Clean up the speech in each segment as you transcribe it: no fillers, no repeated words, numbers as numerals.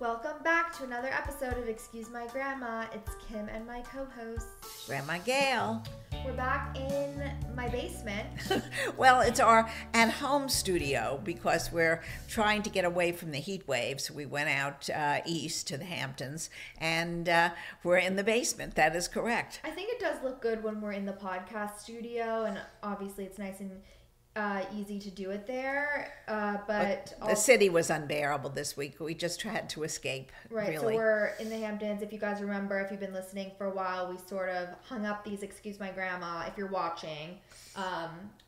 Welcome back to another episode of Excuse My Grandma. It's Kim and my co-host, Grandma Gail. We're back in my basement. Well, it's our at-home studio because we're trying to get away from the heat waves. We went out east to the Hamptons, and we're in the basement. That is correct. I think it does look good when we're in the podcast studio, and obviously it's nice and easy to do it there, but the city was unbearable this week. We just had to escape. Right, really. So we're in the Hamptons. If you guys remember, if you've been listening for a while, we sort of hung up these Excuse My Grandma, if you're watching,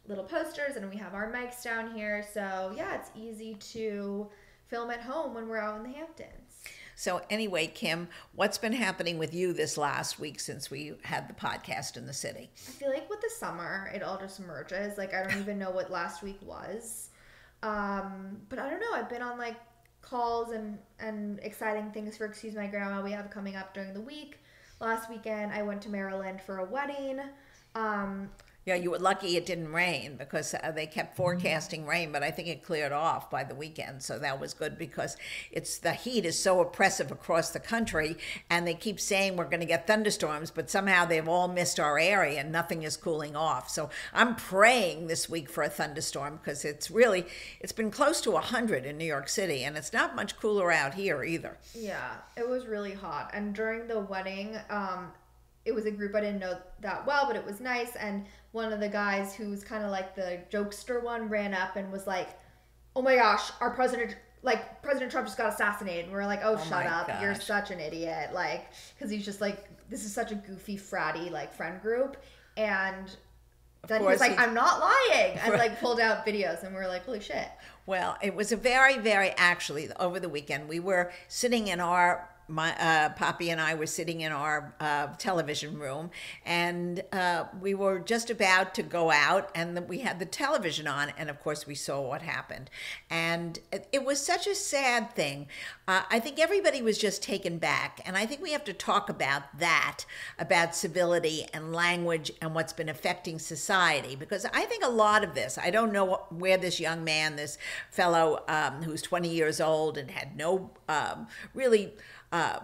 little posters, and we have our mics down here. So yeah, it's easy to film at home when we're out in the Hamptons. So anyway, Kim, what's been happening with you this last week since we had the podcast in the city? I feel like with the summer, it all just merges. Like, I don't even know what last week was. But I don't know. I've been on, like, calls and exciting things for Excuse My Grandma we have coming up during the week. Last weekend, I went to Maryland for a wedding. Yeah, you were lucky it didn't rain because they kept forecasting rain, but I think it cleared off by the weekend. So that was good because the heat is so oppressive across the country, and they keep saying we're going to get thunderstorms, but somehow they've all missed our area and nothing is cooling off. So I'm praying this week for a thunderstorm because it's been close to 100 in New York City, and it's not much cooler out here either. Yeah, it was really hot. And during the wedding, it was a group I didn't know that well, but it was nice. And one of the guys who's kind of like the jokester one ran up and was like, "Oh my gosh, our President Trump just got assassinated." And we were like, "Oh, shut up. Gosh. You're such an idiot." Like, because he's just like, this is such a goofy, fratty, like, friend group. And then he was like, "I'm not lying." And like pulled out videos, and we were like, holy shit. Well, it was a very, very, actually, over the weekend, we were sitting in Poppy and I were sitting in our television room, and we were just about to go out, and we had the television on, and of course we saw what happened. And it was such a sad thing. I think everybody was just taken back, and I think we have to talk about that, about civility and language and what's been affecting society, because I think a lot of this, I don't know where this young man, this fellow who's 20 years old and had no really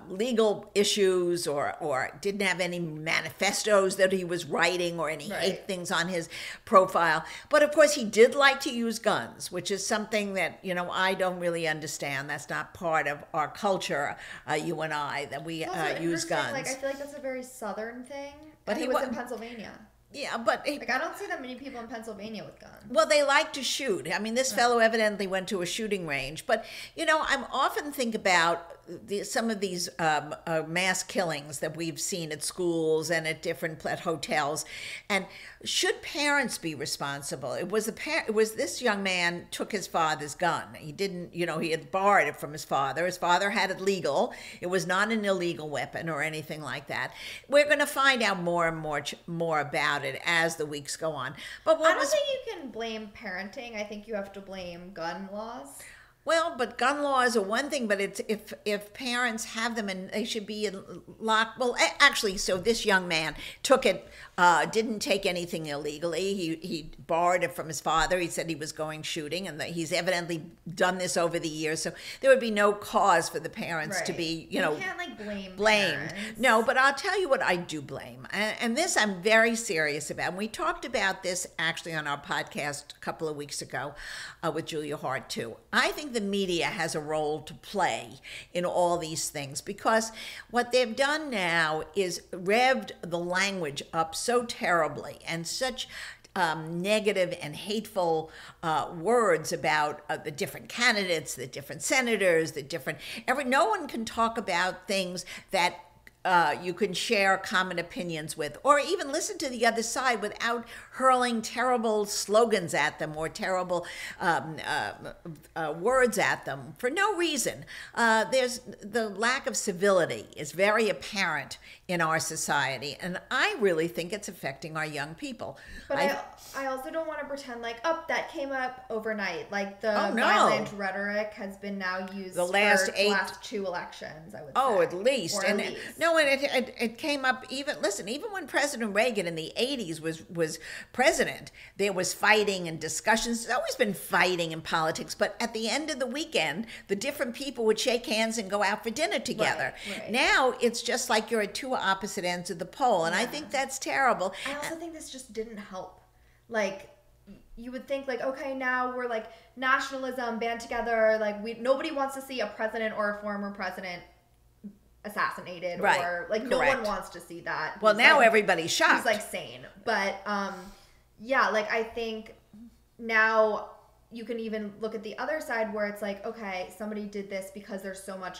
legal issues or didn't have any manifestos that he was writing or any hate things on his profile. But of course, he did like to use guns, which is something that, I don't really understand. That's not part of our culture, you and I, that we use guns. Like, I feel like that's a very Southern thing. But he was in Pennsylvania. Yeah, but I don't see that many people in Pennsylvania with guns. Well, they like to shoot. I mean, this fellow evidently went to a shooting range. But, I often think about some of these mass killings that we've seen at schools and at hotels. And should parents be responsible? It was this young man took his father's gun. He didn't, he had borrowed it from his father. His father had it legal. It was not an illegal weapon or anything like that. We're going to find out more and more about it as the weeks go on. But I don't think you can blame parenting. I think you have to blame gun laws. Well, but gun laws are one thing, but it's if parents have them and they should be locked. Well, actually, so this young man took it, didn't take anything illegally. He borrowed it from his father. He said he was going shooting, and that he's evidently done this over the years. So there would be no cause for the parents to be, you can't like blamed. Parents. No, but I'll tell you what I do blame, and this I'm very serious about. And we talked about this actually on our podcast a couple of weeks ago with Julia Hart too. I think the media has a role to play in all these things, because what they've done now is revved the language up so terribly, and such negative and hateful words about the different candidates, the different senators, no one can talk about things that you can share common opinions with, or even listen to the other side without hurling terrible slogans at them or terrible words at them for no reason. There's the lack of civility is very apparent in our society, and I really think it's affecting our young people. But I also don't want to pretend like, that came up overnight. Like, the violent rhetoric has been now used the last two elections, I would say. Oh, at least. No, it came up even when President Reagan in the 80s was president, there was fighting and discussions. There's always been fighting in politics, but at the end of the weekend, the different people would shake hands and go out for dinner together. Right. Now it's just like you're at two opposite ends of the pole, and I think that's terrible. I also think this just didn't help. Like, you would think, like, okay, now we're like nationalism, band together, like nobody wants to see a president or a former president assassinated, right. or like Correct. no one wants to see that. Well, He's now like, everybody's shocked. He's like sane, but yeah, like I think now you can even look at the other side where it's like, okay, somebody did this because there's so much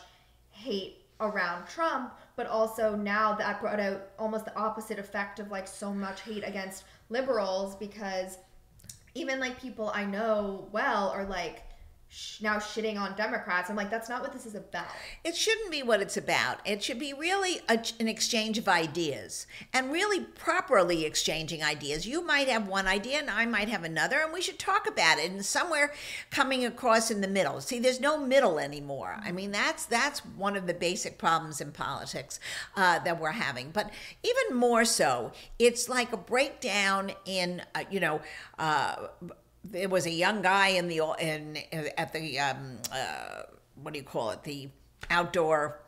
hate around Trump, but also now that brought out almost the opposite effect of like so much hate against liberals, because even like people I know well are like now shitting on Democrats. I'm like, that's not what this is about. It shouldn't be what it's about. It should be really an exchange of ideas, and really properly exchanging ideas. You might have one idea and I might have another, and we should talk about it, and somewhere coming across in the middle. See, there's no middle anymore. I mean, that's one of the basic problems in politics that we're having. But even more so, it's like a breakdown in, there was a young guy at the what do you call it, the outdoor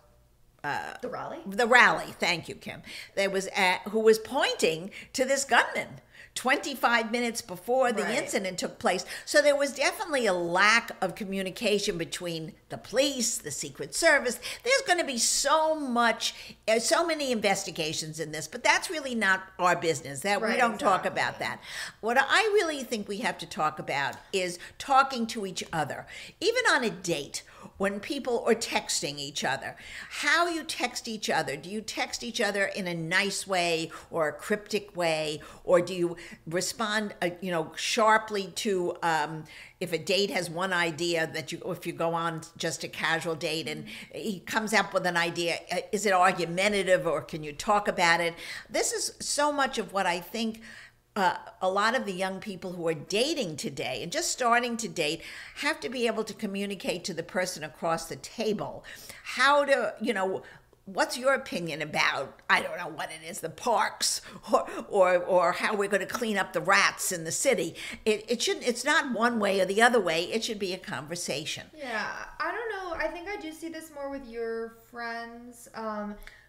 The rally, thank you, Kim, who was pointing to this gunman 25 minutes before the incident took place. So there was definitely a lack of communication between the police, the Secret Service. There's going to be so many investigations in this, but that's really not our business. We don't talk about that. What I really think we have to talk about is talking to each other, even on a date. When people are texting each other, how you text each other. Do you text each other in a nice way or a cryptic way? Or do you respond, sharply to, if a date has one idea if you go on just a casual date and he comes up with an idea, is it argumentative or can you talk about it? This is so much of what I think a lot of the young people who are dating today and just starting to date have to be able to communicate to the person across the table how to, what's your opinion about, I don't know what it is, the parks or how we're going to clean up the rats in the city. It's not one way or the other way. It should be a conversation. Yeah, I don't know. I think I do see this more with your friends.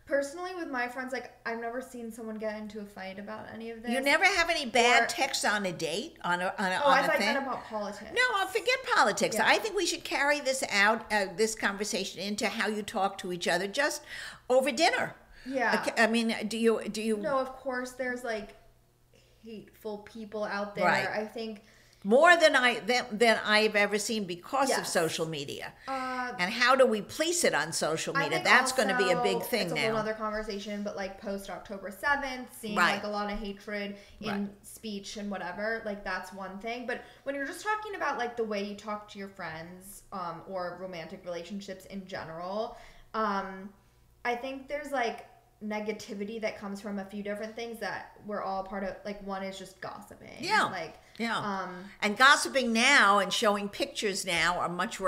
Personally, with my friends, like, I've never seen someone get into a fight about any of this. You never have any bad texts on a date, on a I thing? thought you meant about politics. No, I'll forget politics. Yeah. I think we should carry this out, this conversation, into how you talk to each other just over dinner. Yeah. I mean, do you? No, of course, there's, like, hateful people out there. Right. I think... More than I've ever seen because of social media. And how do we police it on social media? That's going to be a big thing now. It's a whole other conversation, but like post October 7th, seeing like a lot of hatred in speech and whatever, like that's one thing. But when you're just talking about like the way you talk to your friends or romantic relationships in general, I think there's like negativity that comes from a few different things that we're all part of. Like one is just gossiping. Yeah. And gossiping now and showing pictures now are much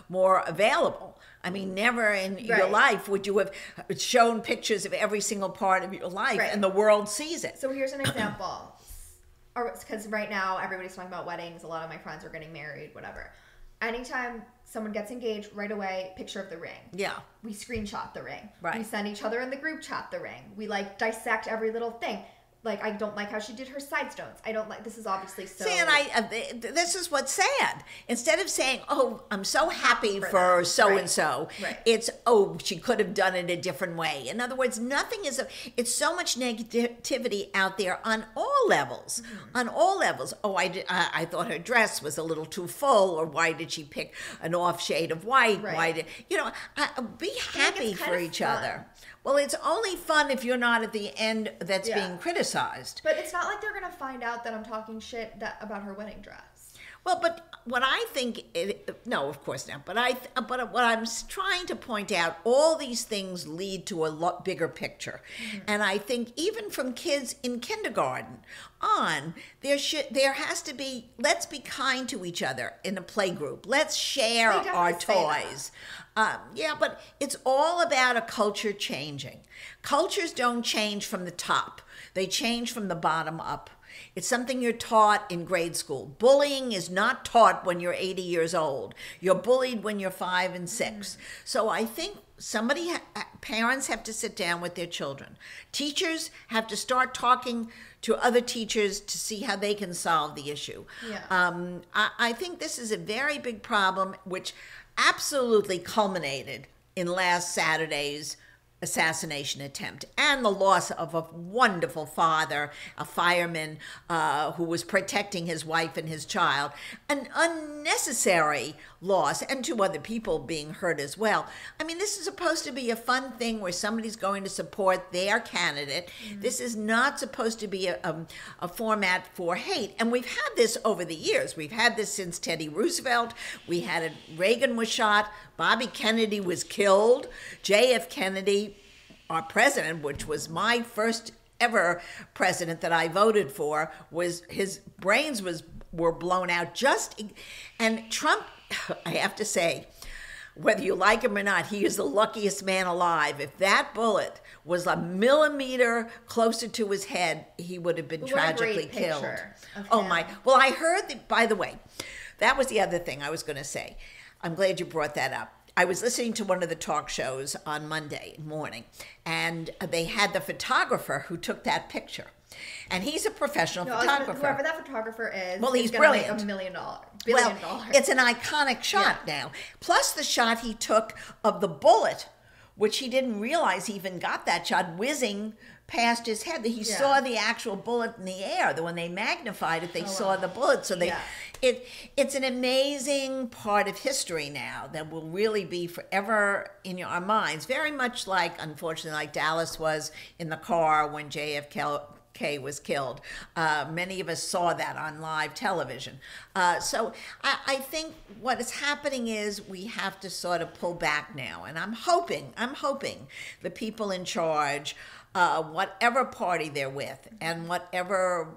more available. I mean, never in your life would you have shown pictures of every single part of your life and the world sees it. So here's an example. Because right now everybody's talking about weddings. A lot of my friends are getting married, whatever. Anytime someone gets engaged, right away, picture of the ring. Yeah. We screenshot the ring. Right. We send each other in the group chat the ring. We like dissect every little thing. Like, I don't like how she did her side stones. I don't like, this is obviously so... See, and this is what's sad. Instead of saying, oh, I'm so happy for so-and-so, it's, oh, she could have done it a different way. In other words, it's so much negativity out there on all levels. Mm-hmm. On all levels. Oh, I thought her dress was a little too full, or why did she pick an off shade of white? Right. Why did, be happy for each other. Well, it's only fun if you're not at the end that's being criticized. But it's not like they're going to find out that I'm talking shit about her wedding dress. Well, but what I think, no, of course not. But what I'm trying to point out, all these things lead to a lot bigger picture. Mm-hmm. And I think even from kids in kindergarten on, there has to be, let's be kind to each other in a play group. Let's share our toys. But it's all about a culture changing. Cultures don't change from the top. They change from the bottom up. It's something you're taught in grade school. Bullying is not taught when you're 80 years old. You're bullied when you're 5 and 6. So I think parents have to sit down with their children. Teachers have to start talking to other teachers to see how they can solve the issue. Yeah. I think this is a very big problem, which absolutely culminated in last Saturday's assassination attempt and the loss of a wonderful father, a fireman who was protecting his wife and his child. An unnecessary loss, and 2 other people being hurt as well. I mean, this is supposed to be a fun thing where somebody's going to support their candidate. This is not supposed to be a format for hate. And we've had this over the years. We've had this since Teddy Roosevelt. We had it, Reagan was shot, Bobby Kennedy was killed, JF Kennedy, our president, which was my first ever president that I voted for, was his brains were blown out. And Trump, I have to say, whether you like him or not, he is the luckiest man alive. If that bullet was a millimeter closer to his head, he would have been tragically killed. Oh my! Well, I heard that. By the way, that was the other thing I was going to say. I'm glad you brought that up. I was listening to one of the talk shows on Monday morning, and they had the photographer who took that picture. And he's a professional photographer. Whoever that photographer is, well, he's brilliant. Make $1 billion. It's an iconic shot now. Plus the shot he took of the bullet, which he didn't realize he even got that shot, whizzing past his head. He saw the actual bullet in the air. When they magnified it, they saw the bullet. So it's an amazing part of history now that will really be forever in our minds. Very much like, unfortunately, like Dallas was in the car when JFK was killed. Many of us saw that on live television. So I think what is happening is we have to sort of pull back now. And I'm hoping the people in charge, whatever party they're with and whatever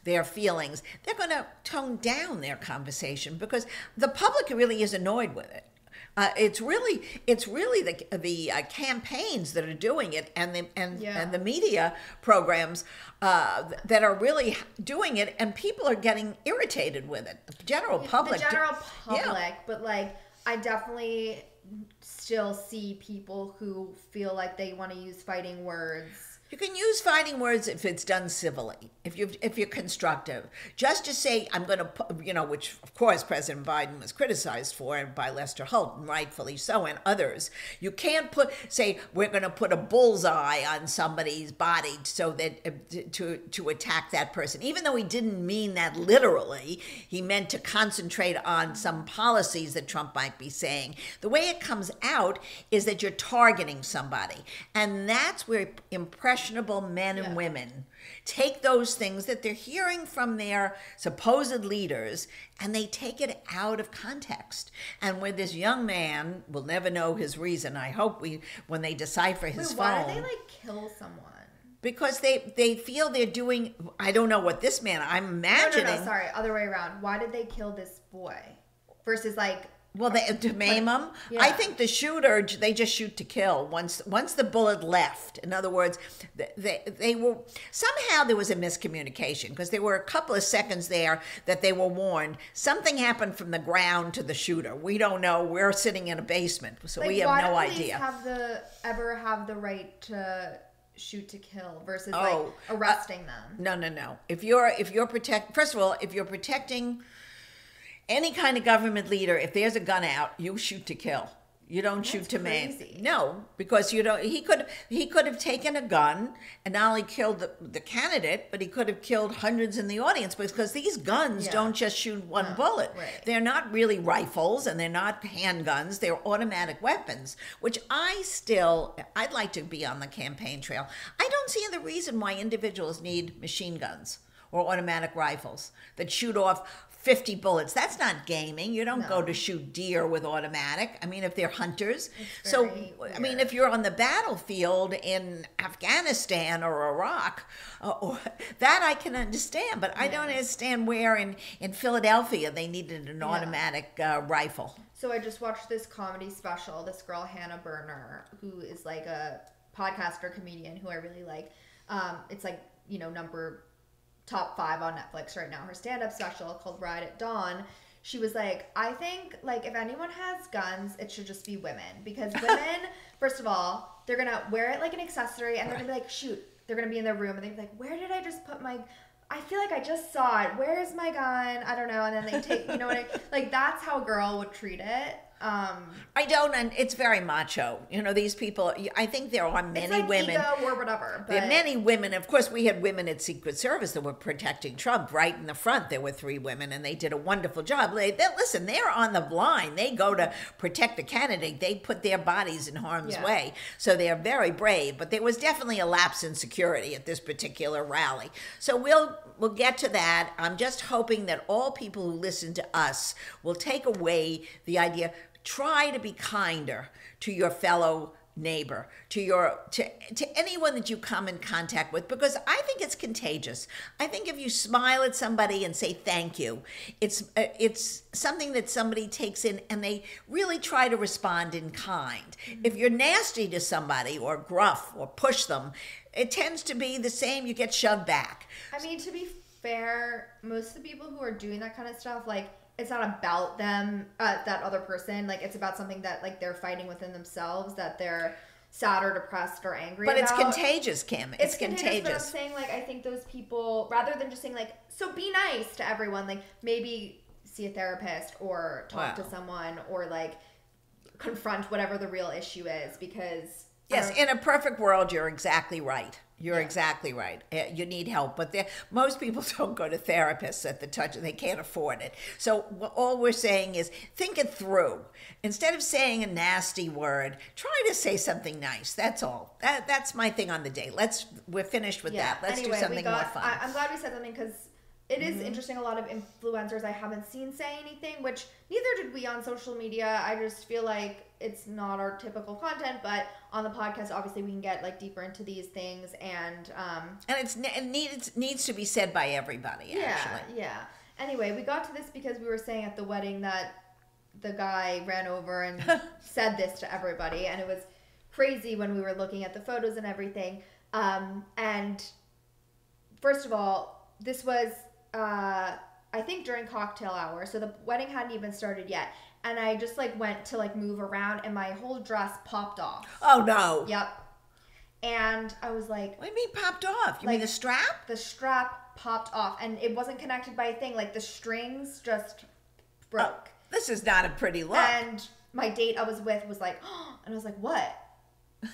their feelings, they're going to tone down their conversation, because the public really is annoyed with it. It's really the campaigns that are doing it, and the media programs that are really doing it, and people are getting irritated with it. The general public, but like I definitely still see people who feel like they want to use fighting words. You can use fighting words if it's done civilly, if you're constructive. Just to say, I'm going to, which of course President Biden was criticized for, and by Lester Holt, and rightfully so, and others. You can't say we're going to put a bullseye on somebody's body so that to attack that person. Even though he didn't mean that literally, he meant to concentrate on some policies that Trump might be saying. The way it comes out is that you're targeting somebody, and that's where impressionable men and women take those things that they're hearing from their supposed leaders, and they take it out of context. And where this young man, will never know his reason. I hope when they decipher his phone. Why did they kill someone? Because they feel they're doing, I don't know what this man, I'm imagining. No, sorry, other way around. Why did they kill this boy? Versus to maim him. Yeah. I think the shooter, they just shoot to kill. Once the bullet left, in other words, they were, somehow there was a miscommunication, because there were a couple of seconds there that they were warned something happened from the ground to the shooter. We don't know. We're sitting in a basement, so we have no idea. Why do police ever have the right to shoot to kill versus arresting them? No. If you're first of all, if you're protecting any kind of government leader, if there's a gun out, you shoot to kill. You don't shoot to maim. No, because you don't. He could have taken a gun and not only killed the candidate, but he could have killed hundreds in the audience, because these guns don't just shoot one bullet. Right. They're not really rifles, and they're not handguns. They're automatic weapons, which I'd like to be on the campaign trail. I don't see the reason why individuals need machine guns or automatic rifles that shoot off 50 bullets. That's not gaming. You don't go to shoot deer with automatic. I mean, if they're hunters. So, I mean, if you're on the battlefield in Afghanistan or Iraq, that I can understand. But I don't understand where in Philadelphia they needed an automatic rifle. So I just watched this comedy special. This girl, Hannah Berner, who is a podcaster, comedian who I really like. It's number top 5 on Netflix right now, her stand-up special called Ride at Dawn. She was like, I think, like, if anyone has guns, it should just be women. Because women, first of all, they're going to wear it like an accessory, and they're going to be like, shoot. They're going to be in their room, and they'd be like, where did I just put my... I feel like I just saw it. Where is my gun? I don't know. And then they take, you know what I... Like, that's how a girl would treat it. I don't, and it's very macho. You know, these people, I think there are many it's like women. Ego or whatever. But... There are many women. Of course, we had women at Secret Service that were protecting Trump right in the front. There were 3 women, and they did a wonderful job. Listen, they're on the line. They go to protect the candidate. They put their bodies in harm's way. So they are very brave. But there was definitely a lapse in security at this particular rally. So we'll get to that. I'm just hoping that all people who listen to us will take away the idea. Try to be kinder to your fellow neighbor, to anyone that you come in contact with, because I think it's contagious. I think if you smile at somebody and say thank you, it's something that somebody takes in and they really try to respond in kind. If you're nasty to somebody or gruff or push them, it tends to be the same. You get shoved back. I mean, to be fair, most of the people who are doing that kind of stuff, like, it's not about them, that other person. Like, it's about something that, like, they're fighting within themselves, that they're sad or depressed or angry about. But it's contagious, Kim. It's contagious. But I'm saying, like, I think those people, rather than just saying, like, so be nice to everyone, like, maybe see a therapist or talk to someone or, like, confront whatever the real issue is, because... Yes, in a perfect world, you're exactly right. You're exactly right. You need help, but most people don't go to therapists at the touch, and they can't afford it. So all we're saying is think it through. Instead of saying a nasty word, try to say something nice. That's all. That's my thing on the day. We're finished with that. Let's do something more fun. I'm glad we said something, because it is interesting. A lot of influencers I haven't seen say anything, which neither did we on social media. I just feel like it's not our typical content, but on the podcast, obviously, we can get, like, deeper into these things, and it needs to be said by everybody. Actually, yeah. Anyway, we got to this because we were saying at the wedding that the guy ran over and said this to everybody, and it was crazy when we were looking at the photos and everything. And first of all, this was I think during cocktail hour, so the wedding hadn't even started yet. And I just, like, went to, like, move around, and my whole dress popped off. Oh, no. Yep. And I was like... What do you mean popped off? You mean the strap? The strap popped off, and it wasn't connected by a thing. Like, the strings just broke. Oh, this is not a pretty look. And my date I was with was like, oh, and I was like, what?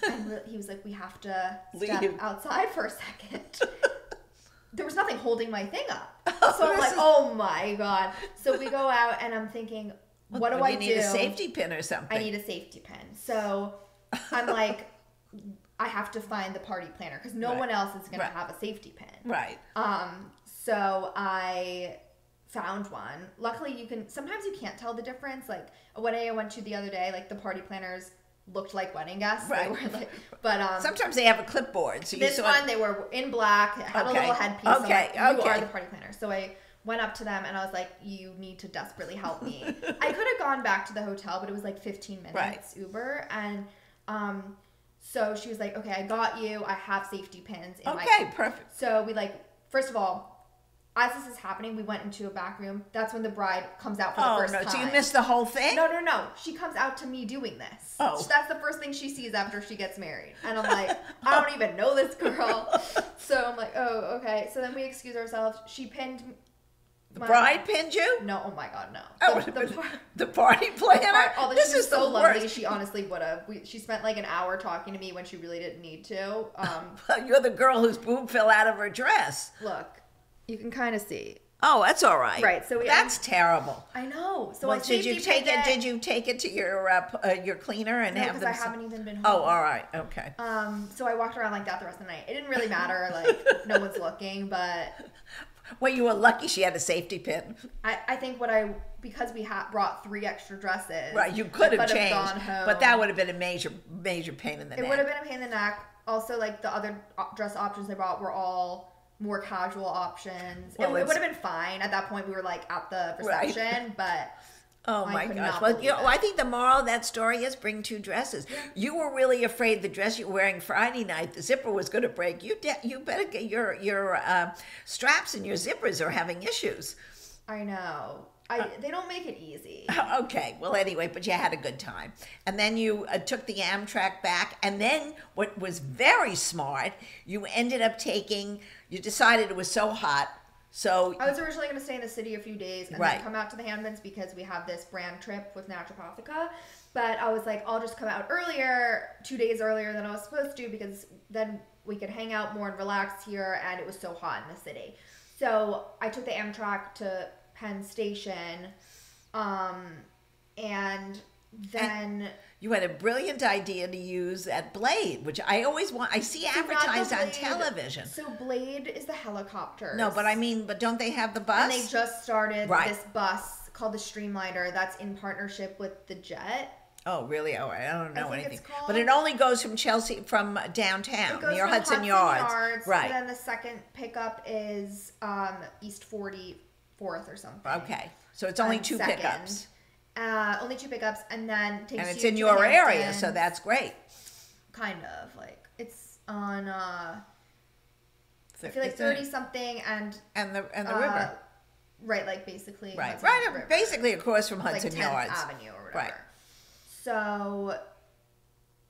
And he was like, we have to step outside for a second. There was nothing holding my thing up. So I'm like, oh, my God. So we go out, and I'm thinking... What do I do? You need a safety pin or something. I need a safety pin. So I'm like, I have to find the party planner, because no one else is going to have a safety pin. Right. So I found one. Luckily, sometimes you can't tell the difference. Like, a wedding I went to the other day, like, the party planners looked like wedding guests. Right. They were like, but sometimes they have a clipboard. So this one, they were in black, had a little headpiece. Okay. So like, you are the party planner. So I went up to them and I was like, you need to desperately help me. I could have gone back to the hotel, but it was like 15 minutes Uber. And so she was like, okay, I got you. I have safety pins in my car. Okay, perfect. So we, like, first of all, as this is happening, we went into a back room. That's when the bride comes out for the first time. So you missed the whole thing? No. She comes out to me doing this. Oh. That's the first thing she sees after she gets married. And I'm like, I don't even know this girl. So I'm like, oh, okay. So then we excuse ourselves. She pinned... The bride pinned you? No, oh my God, no. The party planner? This is so lovely. She honestly would have. She spent like an hour talking to me when she really didn't need to. You're the girl whose boob fell out of her dress. Look, you can kind of see. Oh, that's all right. Right. So that's terrible. I know. So well, did you take it? Did you take it to your cleaner and have them? I haven't even been home. Oh, all right. Okay. So I walked around like that the rest of the night. It didn't really matter. Like, no one's looking, but. Well, you were lucky she had a safety pin. I think because we brought 3 extra dresses. Right, you could have changed, gone home. but that would have been a major pain in the neck. It would have been a pain in the neck. Also, like, the other dress options I brought were all more casual options. Well, it would have been fine. At that point, we were, like, at the reception, but... Oh I my could gosh. not Well, believe it. I think the moral of that story is bring two dresses. You were really afraid the dress you were wearing Friday night, the zipper was going to break. You better get your straps and your zippers are having issues. I know. They don't make it easy. Okay, well, anyway, but you had a good time. And then you took the Amtrak back. And then what was very smart, you ended up you decided it was so hot. So I was originally going to stay in the city a few days and Right. then come out to the Hamptons because we have this brand trip with Naturopathica. But I was like, I'll just come out earlier, 2 days earlier than I was supposed to, because then we could hang out more and relax here, and it was so hot in the city. So I took the Amtrak to Penn Station, and then... you had a brilliant idea to use that Blade, which I always want. I see So not the advertised on Blade. television. So Blade is the helicopter. No, but don't they have the bus? And they just started Right. this bus called the Streamliner that's in partnership with the Jet. Oh, really? Oh, I don't know think anything. it's called- But it only goes from downtown, It goes near from Hudson Yards. Right. And then the second pickup is East 44th or something. Okay. So it's only And two second. pickups. Only two pickups, and then takes And it's you in to your the area, Hamptons. so that's great. Kind of. Like, it's on, I feel like 30 something and And the river. right, like basically Right. Hudson Right. River. Basically across from Like Hudson 10th Yards. Avenue or whatever. Right. So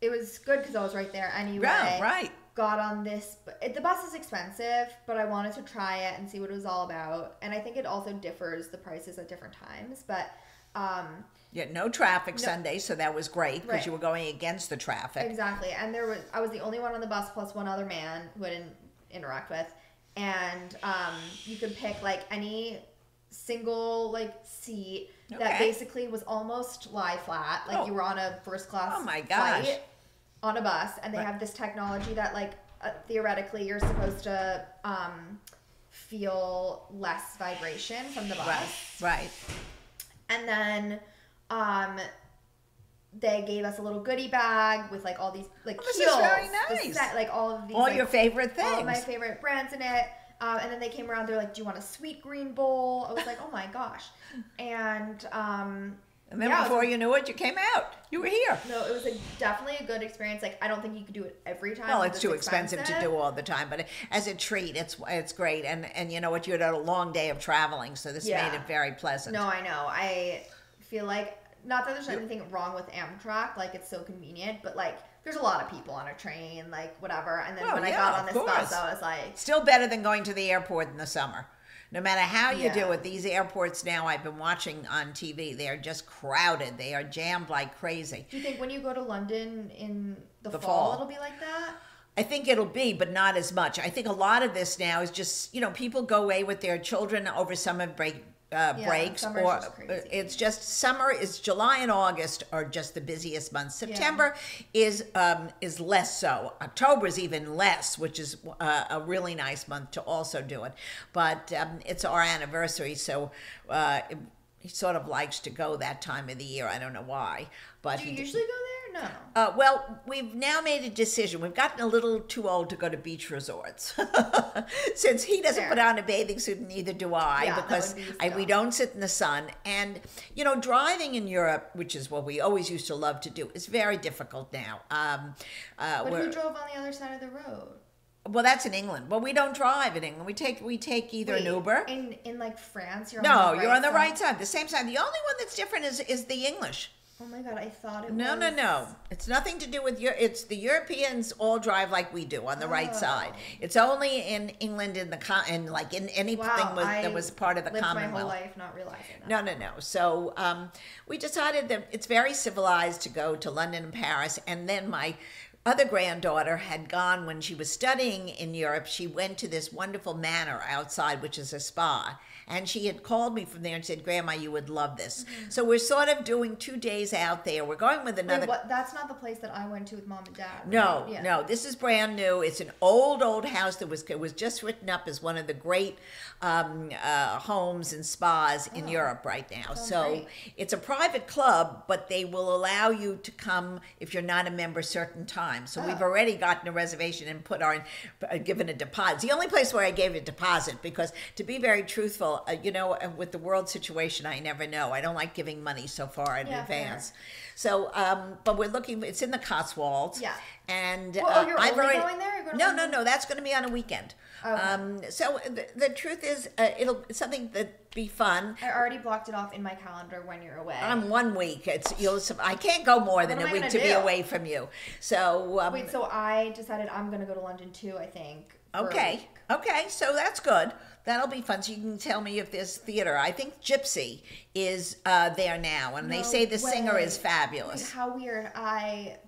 it was good because I was right there anyway. Yeah, right. Got on this. The bus is expensive, but I wanted to try it and see what it was all about. And I think it also differs the prices at different times. But Yeah, no traffic Sunday, so that was great because Right. you were going against the traffic. exactly. And I was the only one on the bus plus one other man who I didn't interact with. And you could pick like any single like seat that Okay. basically was almost lie flat, like Oh. you were on a first class Oh my gosh. flight on a bus, and they Right. have this technology that like theoretically you're supposed to feel less vibration from the bus. Right. And then they gave us a little goodie bag with like all these like This heels, is very the nice. set, like all of these All like, your favorite things. all of my favorite brands in it. And then they came around, they're like, do you want a sweet green bowl? I was like, oh my gosh. And And then yeah, before you knew it, you came out. You were here. no, it was definitely a good experience. Like, I don't think you could do it every time. Well, because it's too expensive to do all the time, but as a treat, it's great. And you know what? You had a long day of traveling, so this Yeah. made it very pleasant. No, I know. I feel like, not that there's anything wrong with Amtrak, like it's so convenient, but like there's a lot of people on a train, like whatever. And then Oh, when I yeah, got on of this bus, course. I was like, Still better than going to the airport in the summer. No matter how you do Yeah. it, these airports now I've been watching on TV, they are just crowded. They are jammed like crazy. do you think when you go to London in the The fall, fall. it'll be like that? I think it'll be, but not as much. I think a lot of this now is just, people go away with their children over summer breaks, summer's or just crazy. it's just summer is July and August are just the busiest months. September is less so. October is even less, which is a really nice month to also do it. But it's our anniversary, so he sort of likes to go that time of the year. I don't know why, but Do you he usually go there? No. well, we've now made a decision. We've gotten a little too old to go to beach resorts. Since he doesn't Fair. put on a bathing suit, and neither do I, Yeah, that because would be we dumb. don't sit in the sun. And, driving in Europe, which is what we always used to love to do, is very difficult now. But who drove on the other side of the road? Well, that's in England. Well, we don't drive in England. We take either an Wait, Uber. In like France, you're No, on the right you're on the side? right side, the same side. The only one that's different is the English. Oh my god, I thought it No, was. no. It's nothing to do with it's the Europeans all drive like we do on the right side. It's only in England in in anything Wow, that was part of the lived Commonwealth. my whole life not realizing that. No. So we decided that it's very civilized to go to London and Paris, and then my other granddaughter had gone when she was studying in Europe. She went to this wonderful manor outside, which is a spa. And she had called me from there and said, Grandma, you would love this. Mm-hmm. So we're sort of doing 2 days out there. We're going with another. Wait, what? That's not the place that I went to with Mom and Dad. No, right? Yeah. no. This is brand new. It's an old house that was just written up as one of the great homes and spas in Europe right now. Sounds So great. it's a private club, but they will allow you to come if you're not a member certain times. time. So we've already gotten a reservation and given a deposit. The only place where I gave a deposit, because to be very truthful, with the world situation, I never know. I don't like giving money so far in advance. Fair. So, but we're looking. It's in the Cotswolds. Yeah. And you're I've only already going there? No. That's going to be on a weekend. Okay. So the truth is, it's something that be fun. I already blocked it off in my calendar when you're away. On 1 week, I can't go more than a week to be away from you. So wait, so I decided I'm going to go to London too, I think. Okay. So that's good. That'll be fun. So you can tell me if there's theater. I think Gypsy is there now, and they say the singer is fabulous. Wait, how weird.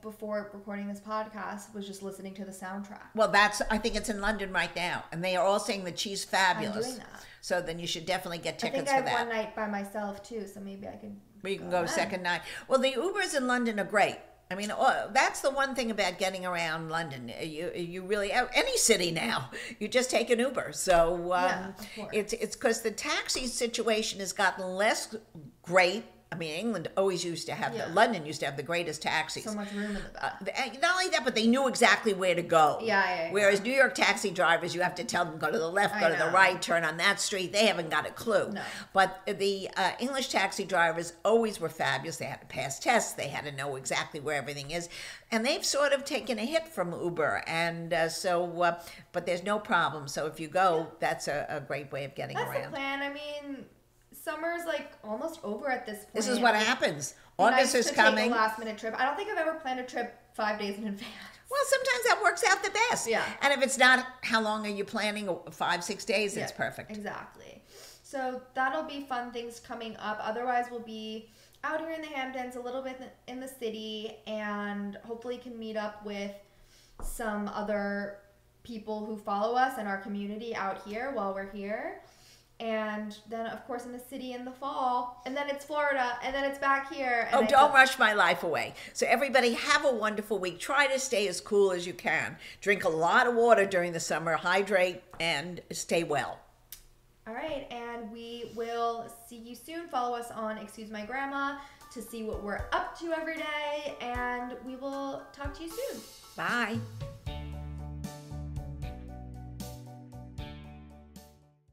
Before recording this podcast, was just listening to the soundtrack. Well, I think it's in London right now, and they are all saying that she's fabulous. I'm doing that. So then you should definitely get tickets for that. I think I have one night by myself too, so maybe I could. You can go second night. Well, the Ubers in London are great. I mean, that's the one thing about getting around London. You really, any city now, you just take an Uber. So of course. it's because the taxi situation has gotten less great. I mean, England always used to have, London used to have the greatest taxis. So much room in the back. Not only that, but they knew exactly where to go. Yeah. Whereas New York taxi drivers, you have to tell them, go to the left, go to the right, turn on that street. They haven't got a clue. No. But the English taxi drivers always were fabulous. They had to pass tests. They had to know exactly where everything is. And they've sort of taken a hit from Uber. And but there's no problem. So if you go, that's a great way of getting around. That's the plan. I mean, summer's like almost over at this point. This is what happens. August is coming. Take a last minute trip. I don't think I've ever planned a trip 5 days in advance. Well, sometimes that works out the best. Yeah. And if it's not, how long are you planning? 5, 6 days? It's perfect. Exactly. So that'll be fun things coming up. Otherwise, we'll be out here in the Hamptons, a little bit in the city, and hopefully can meet up with some other people who follow us and our community out here while we're here. And then, of course, in the city in the fall. And then it's Florida. And then it's back here. And don't rush my life away. So everybody have a wonderful week. Try to stay as cool as you can. Drink a lot of water during the summer. Hydrate and stay well. All right. And we will see you soon. Follow us on Excuse My Grandma to see what we're up to every day. And we will talk to you soon. Bye.